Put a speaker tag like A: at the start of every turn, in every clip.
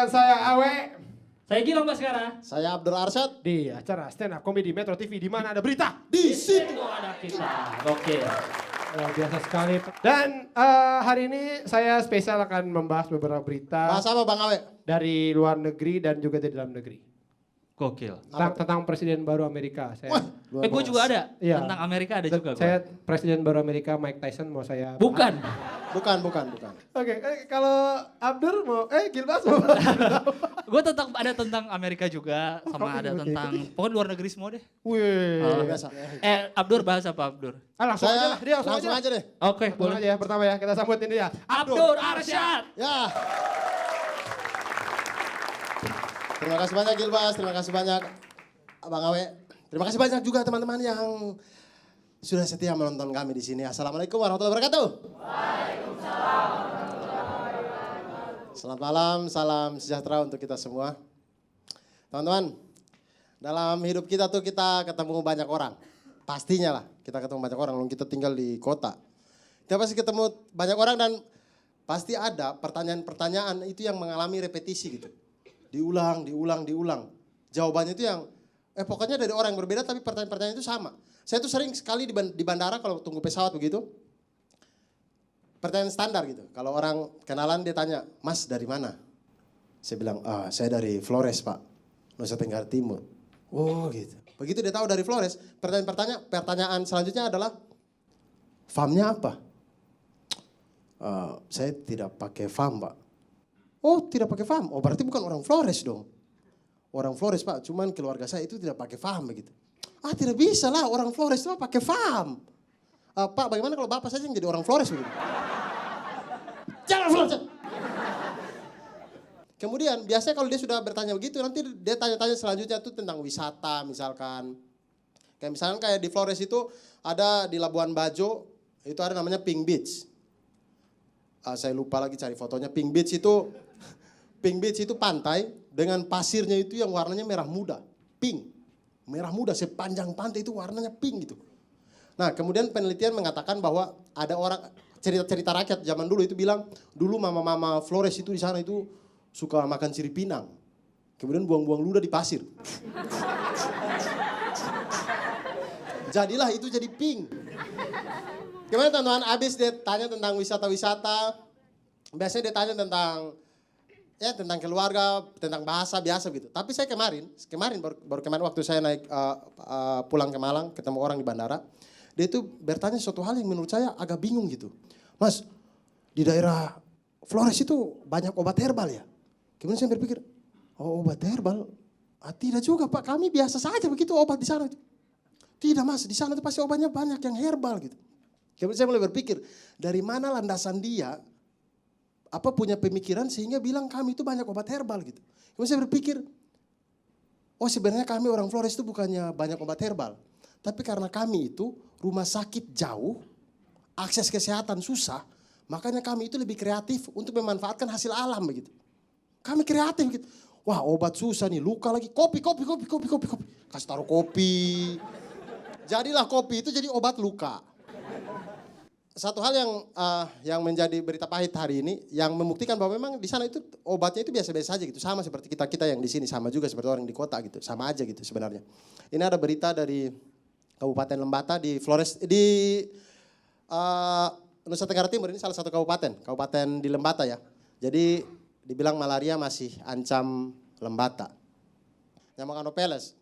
A: dengan saya Awe
B: Saya Gilang Baskara.
C: Saya Abdul Arsyad.
A: di acara Stand Up Comedy Metro TV di mana ada berita.
C: Di situ.
B: Ada kita. Oke.
A: Luar biasa sekali. Dan hari ini saya spesial akan membahas beberapa berita
C: Bahas apa Bang Awe?
A: dari luar negeri dan juga dari dalam negeri.
B: Gokil.
A: Tentang Presiden baru Amerika.
C: Wah,
B: Gue juga ada.
A: Iya.
B: Tentang Amerika ada juga.
A: Saya Presiden baru Amerika Mike Tyson mau saya.
B: Bukan.
C: Bukan.
A: Oke, kalau Abdur mau, Gilbas mau.
B: Gue tentang Amerika juga. Sama ada
A: Oke.
B: tentang, pokoknya luar negeri semua deh.
A: Wih.
C: Biasa.
B: Abdur bahas apa Abdur?
A: Langsung aja lah, dia
C: langsung aja deh.
B: Oke,
A: Langsung
B: boleh.
A: aja ya, pertama ya, kita sambutin dia.
B: Abdur Arsyad.
C: Ya. Terima kasih banyak Gilbas, terima kasih banyak Bang Awe. Terima kasih banyak juga teman-teman yang sudah setia menonton kami di sini. Assalamualaikum warahmatullahi wabarakatuh. Waalaikumsalam. Selamat malam, salam sejahtera untuk kita semua. Teman-teman, dalam hidup kita tuh kita ketemu banyak orang. Pastinya lah kita ketemu banyak orang, kita tinggal di kota. Kita pasti ketemu banyak orang dan pasti ada pertanyaan-pertanyaan itu yang mengalami repetisi gitu. Diulang. Jawabannya itu yang, pokoknya dari orang yang berbeda tapi pertanyaan-pertanyaan itu sama. Saya tuh sering sekali di bandara kalau tunggu pesawat begitu. Pertanyaan standar gitu. Kalau orang kenalan dia tanya, Mas dari mana? Saya bilang, saya dari Flores Pak, Nusa Tenggara Timur. Oh gitu. Begitu dia tahu dari Flores, pertanyaan selanjutnya adalah, farmnya apa? Saya tidak pakai farm Pak. Oh tidak pakai farm, oh berarti bukan orang Flores dong. Orang Flores Pak, cuman keluarga saya itu tidak pakai farm begitu. Tidak bisa lah orang Flores itu pakai farm. Pak bagaimana kalau Bapak saja yang jadi orang Flores begitu? Jangan Flores. Kemudian biasanya kalau dia sudah bertanya begitu nanti dia tanya-tanya selanjutnya tuh tentang wisata misalkan. Kayak di Flores itu ada di Labuan Bajo itu ada namanya Pink Beach. Saya lupa lagi cari fotonya. Pink Beach itu pantai dengan pasirnya itu yang warnanya merah muda. Pink. Merah muda sepanjang pantai itu warnanya pink gitu. Nah kemudian penelitian mengatakan bahwa ada orang, cerita-cerita rakyat zaman dulu itu bilang, dulu mama-mama Flores itu di sana itu suka makan sirip pinang. Kemudian buang-buang ludah di pasir. Jadilah itu jadi pink. Gimana teman-teman, abis dia tanya tentang wisata-wisata, biasanya dia tanya tentang keluarga, tentang bahasa biasa gitu. Tapi saya kemarin baru kemarin waktu saya naik pulang ke Malang, ketemu orang di bandara, dia itu bertanya suatu hal yang menurut saya agak bingung gitu. Mas, di daerah Flores itu banyak obat herbal ya? Kemudian saya berpikir, obat herbal? Tidak juga Pak, kami biasa saja begitu obat di sana itu. Tidak Mas, di sana itu pasti obatnya banyak yang herbal gitu. Kemudian saya mulai berpikir, dari mana landasan dia punya pemikiran sehingga bilang kami itu banyak obat herbal gitu. Kemudian saya berpikir, sebenarnya kami orang Flores itu bukannya banyak obat herbal. Tapi karena kami itu rumah sakit jauh, akses kesehatan susah, makanya kami itu lebih kreatif untuk memanfaatkan hasil alam begitu. Kami kreatif gitu. Wah obat susah nih, luka lagi, kopi. Kasih taruh kopi. Jadilah kopi itu jadi obat luka. Satu hal yang menjadi berita pahit hari ini yang membuktikan bahwa memang di sana itu obatnya itu biasa-biasa saja gitu, sama seperti kita yang di sini, sama juga seperti orang di kota gitu, sama aja gitu sebenarnya. Ini ada berita dari Kabupaten Lembata di Flores di Nusa Tenggara Timur, ini salah satu kabupaten di Lembata ya. Jadi dibilang malaria masih ancam Lembata. Nyamuk Anopheles.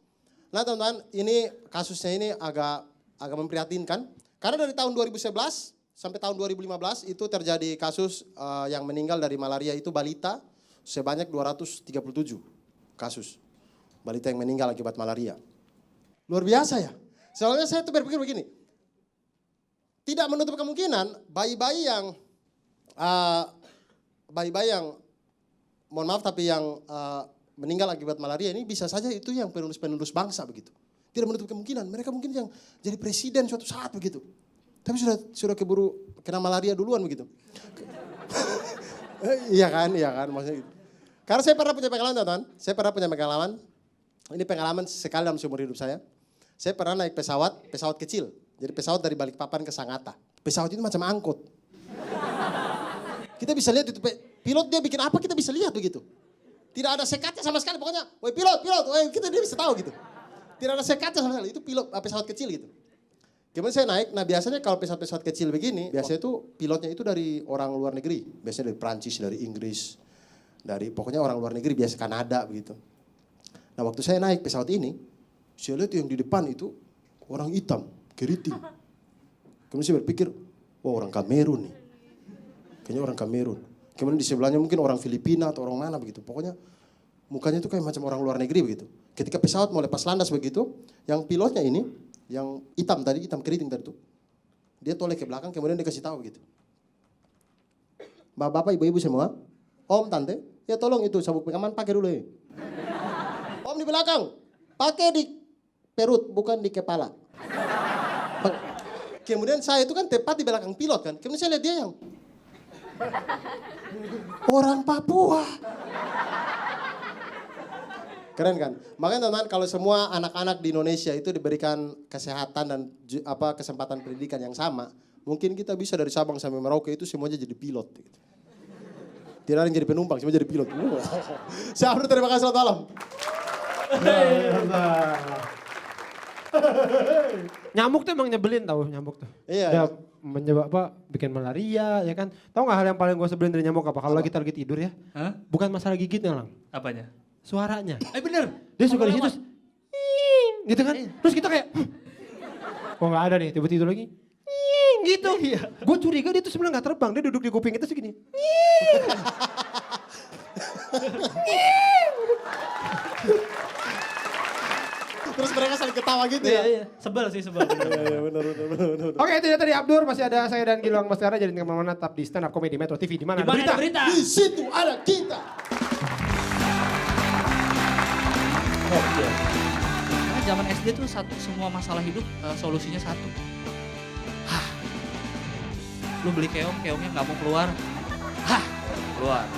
C: Nah teman-teman, ini kasusnya ini agak memprihatinkan karena dari tahun 2011 sampai tahun 2015 itu terjadi kasus yang meninggal dari malaria itu balita sebanyak 237 kasus. Balita yang meninggal akibat malaria. Luar biasa ya. Soalnya saya tuh berpikir begini. Tidak menutup kemungkinan bayi-bayi yang mohon maaf tapi yang meninggal akibat malaria ini bisa saja itu yang penerus bangsa begitu. Tidak menutup kemungkinan mereka mungkin yang jadi presiden suatu saat begitu. Tapi sudah keburu kena malaria duluan begitu. Iya kan maksudnya gitu. Karena saya pernah punya pengalaman teman-teman. Ini pengalaman sekali dalam seumur hidup saya. Saya pernah naik pesawat kecil. Jadi pesawat dari Balikpapan ke Sangatta. Pesawat itu macam angkot. Kita bisa lihat itu pilot dia bikin apa kita bisa lihat begitu. Tidak ada sekatnya sama sekali. Pokoknya, woi pilot, woi kita dia bisa tahu gitu. Tidak ada sekatnya sama sekali. Itu pilot pesawat kecil gitu. Kemudian saya naik. Nah biasanya kalau pesawat-pesawat kecil begini, biasanya itu pilotnya itu dari orang luar negeri. Biasanya dari Prancis, dari Inggris, dari pokoknya orang luar negeri, biasa Kanada begitu. Nah waktu saya naik pesawat ini, saya lihat yang di depan itu orang hitam, keriting. Kemudian saya berpikir, wah orang Kamerun nih. Kayaknya orang Kamerun. Kemudian di sebelahnya mungkin orang Filipina atau orang mana begitu. Pokoknya mukanya itu kayak macam orang luar negeri begitu. Ketika pesawat mau lepas landas begitu, yang pilotnya ini, yang hitam tadi, hitam keriting tadi tuh, dia toleh ke belakang kemudian dia kasih tahu begitu. Bapak, ibu-ibu semua, om, tante, ya tolong itu sabuk pengaman pakai dulu ya. Om di belakang, pakai di perut bukan di kepala. Kemudian saya itu kan tepat di belakang pilot kan, kemudian saya lihat dia yang orang Papua. Keren kan? Makanya teman-teman kalau semua anak-anak di Indonesia itu diberikan kesehatan dan kesempatan pendidikan yang sama, mungkin kita bisa dari Sabang sampai Merauke itu semuanya jadi pilot. Gitu. Tidak ada yang jadi penumpang, semua jadi pilot. Saya Abdur, terima kasih, selamat malam.
A: Nyamuk tuh emang nyebelin tau nyamuk tuh.
C: Iya.
A: Dia bikin malaria ya kan. Tahu nggak hal yang paling gue sebelin dari nyamuk apa? Kalau kita lagi tidur ya.
B: Hah?
A: Bukan masalah gigitnya lang.
B: Apanya?
A: Suaranya.
B: Bener.
A: Dia suka di situ gitu kan. Terus kita kayak kok nggak ada nih, tiba-tiba lagi gitu. Gue curiga dia tuh sebenarnya nggak terbang, dia duduk di kuping kita segini.
C: Terus mereka saling ketawa gitu ya.
B: Iya. Sebel sih, sebel.
C: Benar.
A: Oke, itu dia tadi Abdur, masih ada saya dan Gilang Baskara, jadi kemana-mana tetap di Stand Up Comedy Metro TV. Di mana
B: Di mana ada berita?
C: Di situ ada kita.
B: Karena zaman SD tuh semua masalah hidup solusinya satu. Hah. Lu beli keongnya nggak mau keluar. Hah. Keluar.